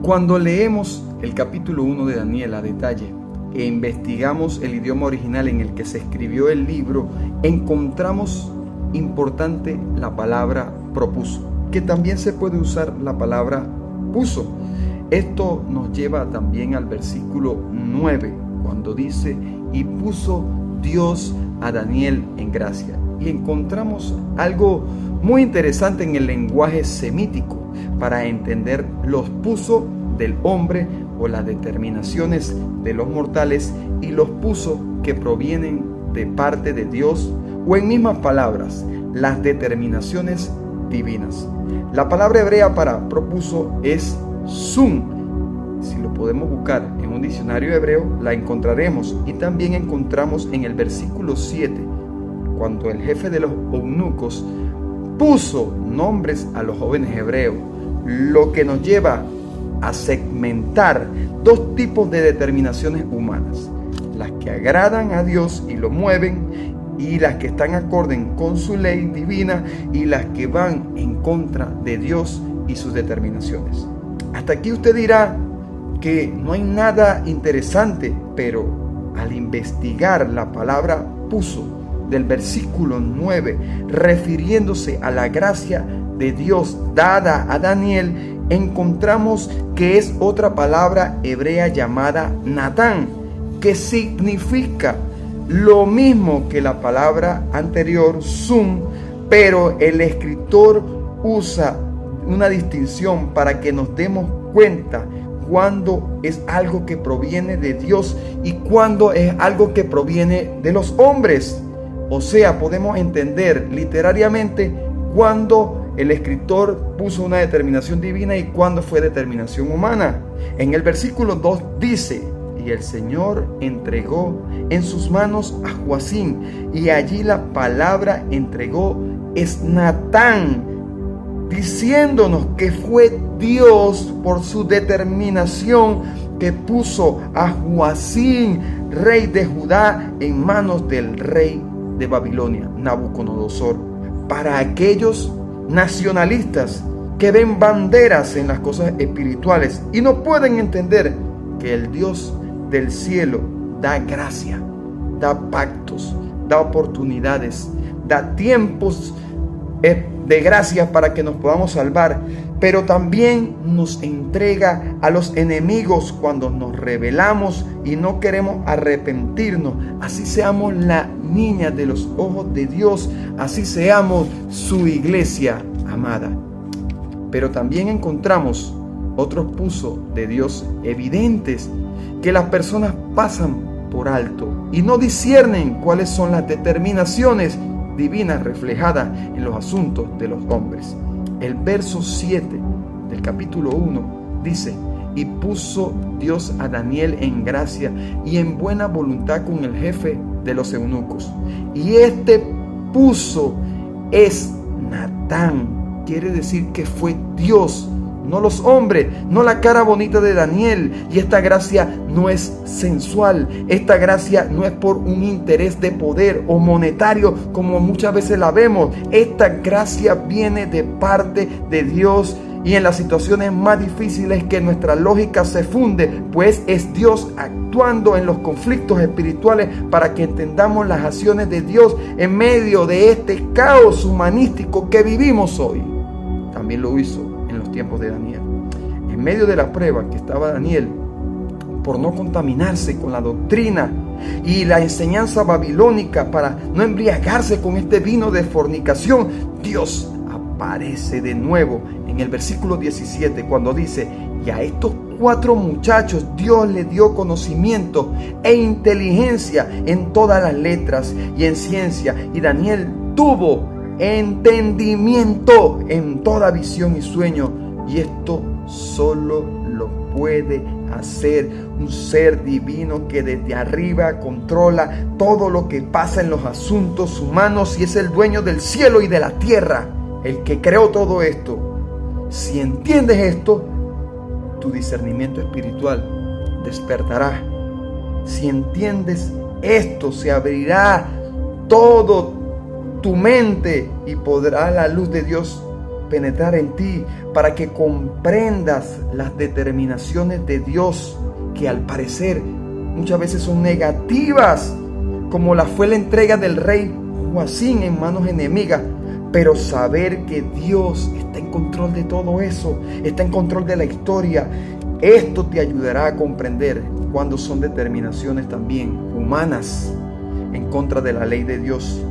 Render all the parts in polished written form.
Cuando leemos el capítulo 1 de Daniel a detalle e investigamos el idioma original en el que se escribió el libro, encontramos importante la palabra propuso, que también se puede usar la palabra puso. Esto nos lleva también al versículo 9, cuando dice: y puso Dios a Daniel en gracia. Y encontramos algo muy interesante en el lenguaje semítico para entender los puso del hombre o las determinaciones de los mortales y los puso que provienen de parte de Dios, o en mismas palabras, las determinaciones divinas. La palabra hebrea para propuso es sun. Si lo podemos buscar en un diccionario hebreo, la encontraremos. Y también encontramos en el versículo 7, cuando el jefe de los eunucos puso nombres a los jóvenes hebreos, lo que nos lleva a segmentar dos tipos de determinaciones humanas: las que agradan a Dios y lo mueven, y las que están acorde con su ley divina, y las que van en contra de Dios y sus determinaciones. Hasta aquí usted dirá que no hay nada interesante, pero al investigar la palabra puso del versículo 9, refiriéndose a la gracia de Dios dada a Daniel, encontramos que es otra palabra hebrea llamada Natán, que significa lo mismo que la palabra anterior, sun, pero el escritor usa una distinción para que nos demos cuenta cuando es algo que proviene de Dios y cuando es algo que proviene de los hombres. O sea, podemos entender literariamente cuando el escritor puso una determinación divina y cuando fue determinación humana. En el versículo 2 dice: y el Señor entregó en sus manos a Joacim, y allí la palabra entregó es Natán, diciéndonos que fue Dios por su determinación que puso a Joacim, rey de Judá, en manos del rey de Babilonia, Nabucodonosor. Para aquellos nacionalistas que ven banderas en las cosas espirituales y no pueden entender que el Dios del cielo da gracia, da pactos, da oportunidades, da tiempos de gracia para que nos podamos salvar, pero también nos entrega a los enemigos cuando nos rebelamos y no queremos arrepentirnos. Así seamos la niña de los ojos de Dios, así seamos su iglesia amada. Pero también encontramos otros pusos de Dios evidentes que las personas pasan por alto y no disciernen cuáles son las determinaciones divinas reflejadas en los asuntos de los hombres. El verso 7 del capítulo 1 dice: y puso Dios a Daniel en gracia y en buena voluntad con el jefe de los eunucos. Y este puso es Natán, quiere decir que fue Dios, no los hombres, no la cara bonita de Daniel. Y esta gracia no es sensual, esta gracia no es por un interés de poder o monetario como muchas veces la vemos. Esta gracia viene de parte de Dios, y en las situaciones más difíciles que nuestra lógica se funde, pues es Dios actuando en los conflictos espirituales para que entendamos las acciones de Dios en medio de este caos humanístico que vivimos hoy. También lo hizo en los tiempos de Daniel. En medio de la prueba que estaba Daniel, por no contaminarse con la doctrina y la enseñanza babilónica, para no embriagarse con este vino de fornicación, Dios aparece de nuevo en el versículo 17 cuando dice: y a estos 4 muchachos Dios les dio conocimiento e inteligencia en todas las letras y en ciencia, y Daniel tuvo entendimiento en toda visión y sueño, y esto solo lo puede hacer un ser divino que desde arriba controla todo lo que pasa en los asuntos humanos y es el dueño del cielo y de la tierra, el que creó todo esto. Si entiendes esto, tu discernimiento espiritual despertará. Si entiendes esto, se abrirá todo tu mente y podrá la luz de Dios penetrar en ti, para que comprendas las determinaciones de Dios, que al parecer muchas veces son negativas, como la fue la entrega del rey Joacim en manos enemigas. Pero saber que Dios está en control de todo eso, está en control de la historia, esto te ayudará a comprender cuándo son determinaciones también humanas en contra de la ley de Dios,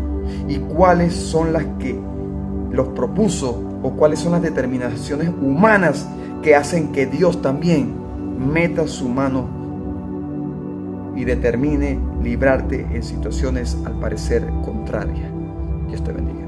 y cuáles son las que los propuso, o cuáles son las determinaciones humanas que hacen que Dios también meta su mano y determine librarte en situaciones al parecer contrarias. Dios te bendiga.